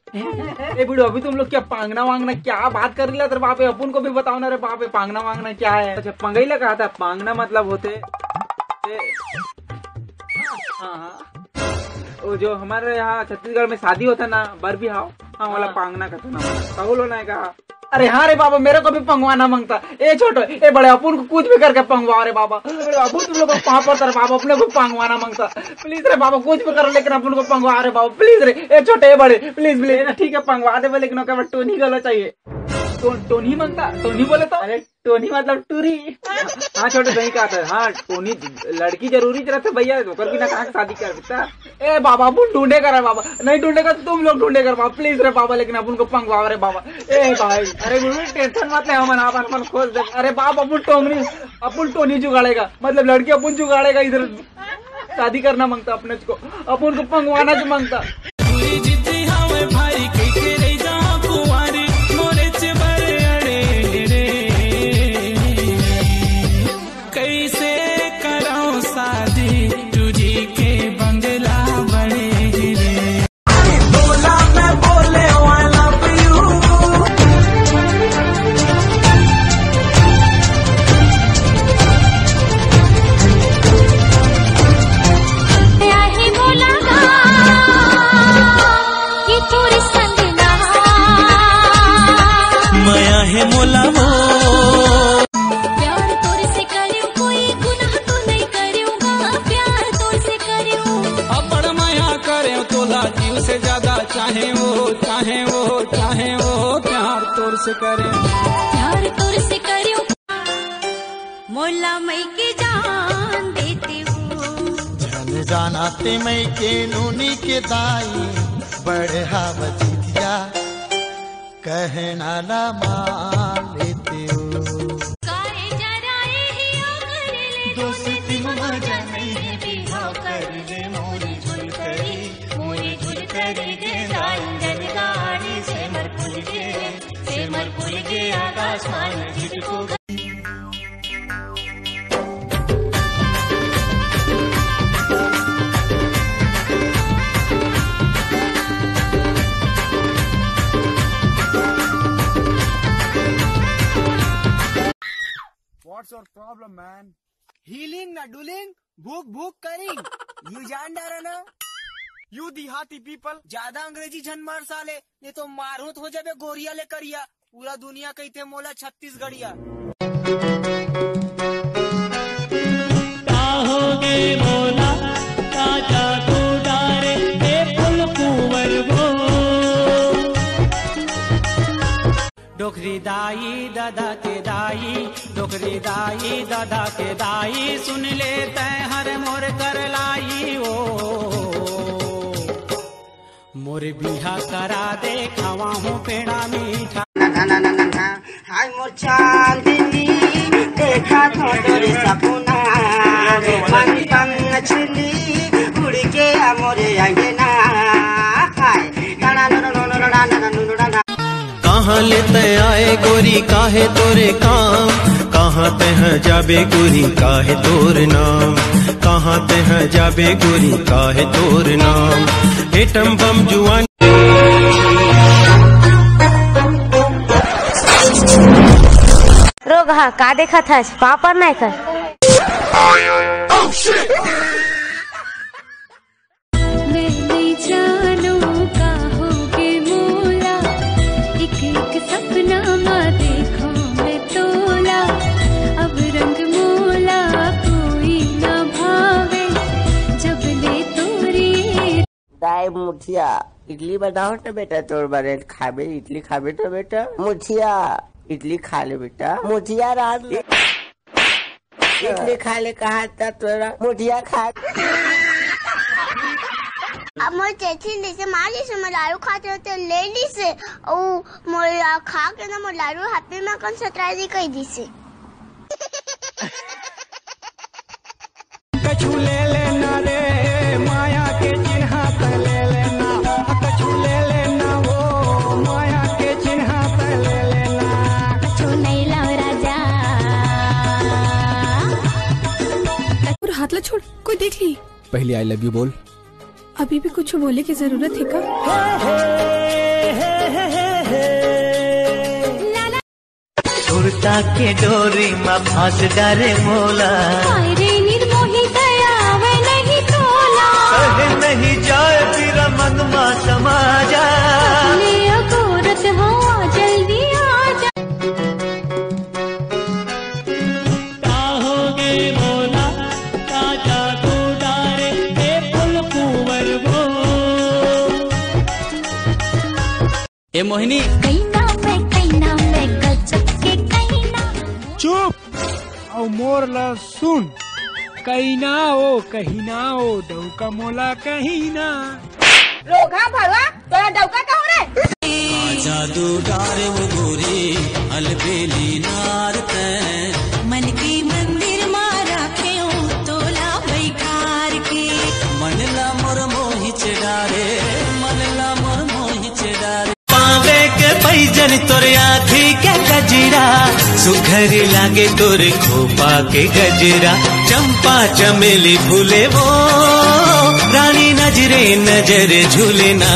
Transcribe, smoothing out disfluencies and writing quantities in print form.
ए बिड़ो, अभी तुम लोग क्या पांगना वांगना क्या बात कर रही तेरे बापे? अपन को भी बताओ ना रे बापे, पांगना वांगना क्या है? अच्छा पंगईला कहा था, पांगना मतलब होते हाँ वो जो हमारे यहाँ छत्तीसगढ़ में शादी होता ना, बर भी हाओ, हाँ वाला पांगना कहते ना, पागल होना है कहा। अरे हाँ रे बाबा, मेरे को भी पंगवाना मांगता। ए छोटो ए बड़े, अपन को कुछ भी करके पंगवा रे बाबा। अब तुम लोग वहाँ पर तेरे बाबा अपने को पंगवाना मांगता। प्लीज रे बाबा कुछ भी करो, लेकिन अपन को पंगवा रे बाबा प्लीज रे। ए छोटे ए बड़े प्लीज प्लीज, ठीक है पंगवा दे, लेकिन टोनी गला चाहिए। टोनी मांगता? टोनी बोले तो? अरे टोनी मतलब टूरी। हाँ छोटे सही कहा था। हाँ टोनी लड़की जरूरी रहता भैया, होकर भी ना कहा शादी कर सकता। ए बाबा अपन ढूंढे कर बाबा, नहीं ढूंढेगा तो तुम लोग ढूंढे कर बाबा प्लीज रे बाबा, लेकिन अपन को पंगवा रे बाबा। ए भाई अरे टेंशन मत ले, अपन खोज दे। अरे बाप अपन टोनी जुगाड़ेगा, मतलब लड़की अपन जुगाड़ेगा, इधर शादी करना मांगता अपने को, अपन को पंगवाना जो मांगता। मोला वो प्यार तोर से करियो, कोई गुनाह तो नहीं करियोगा, प्यार तोर से करियो। अपड़ माया करे तोला जीव से ज्यादा चाहे वो प्यार तोर से करे, प्यार तोर से करियो। मोला मई के जान देती हूँ, जन जानाते मई के नूनी के दाई बढ़ा बजिया कहना ना मान लेते हो। दोस्ती मजा नहीं भी हाँ कर ले, मोरी झुल करी गे साइंजन गाड़ी से मर पुल गे आकाशमान जिसको। What's your problem, man? Healing na duling, भूख करिंग। You जान डारा ना? You देहाती people, ज्यादा अंग्रेजी झन मार साले, नहीं तो मारहोत हो जाबे गोरिया ले करिया। पूरा दुनिया कहते मोला छत्तीसगढ़िया। काहोगे मोला ताजा तू डारे ए फुल कुंवर वो। डोकरी दाई दादा के दाई, डोकरी दाई दादा के दाई, सुन ले तै हर मोर कर लाई ओ। मोर बिहा करा दे, खावा हूँ पेड़ा मीठा। हाय मोर चांदनी देखा थोड़े सपना, मन मछली उड़ के मोरे अंगना। हाय कहाँ लेते आए गोरी काहे तोरे काम, कहाँ ते हैं जाबे गोरी काहे तोर नाम, कहाँ ते हैं जाबे गोरी काहे तोर नाम। एटम बम जुआन रोग हाँ का देखा था पापड़ नहीं कर। मैं नहीं जानू का होगे मोला, एक सपना मा देखो मैं तोला। अब रंग मोला कोई ना भावे, जब ले तोरी। दाई मुठिया इडली बनाओ तो बेटा, तोर बारे खाबे इडली खाबे तो बेटा। मुठिया इडली खा ले बेटा, मुठिया रात इडली खा ले कहा था तोरा, मुठिया खा। अब मोर चेची जैसे माँ जैसे मैं लारू खाते होते ले से, और मोर खा के ना मोर लारू हैप्पी में कौन सतराजी कही दी से। कछु ले लेना रे माया के चिन्ह पे ले लेना, कछु ले लेना वो माया के चिन्ह पे ले लेना। कछु नहीं लाओ राजा। और हाथ ला छोड़, कोई देख ली। पहले आई लव यू बोल। अभी भी कुछ बोले की जरूरत है का? कुर्ता के डोरी में फांस डारे मोला, निर्मोही दया वे नहीं तोला, सहे नहीं जाए फिर मन में समा जा, अगोरत हो जल्दी आ जा। ताहोगे बोला ताजा तू डारे ए फुल कुंवर वो। ए मोहिनी कैना में गजब के कैना। चुप और मोर ला सुन, कहीना ओ डौका मोला कहीना। रोगा भरवा तोरा डौका का हो रे? जादू डारे वो गोरी अलबेली नारते, मन की मंदिर में राखे तोला बैठार के, मनला मोर मोहि डारे, मनला मोर मोहि डारे। पावे के पैजन तोरे आँखी के गजरा, सुघर लागे तोरे खोपा के गजरा, चंपा चमेली फूले वो, रानी नजरे नजर झूलना।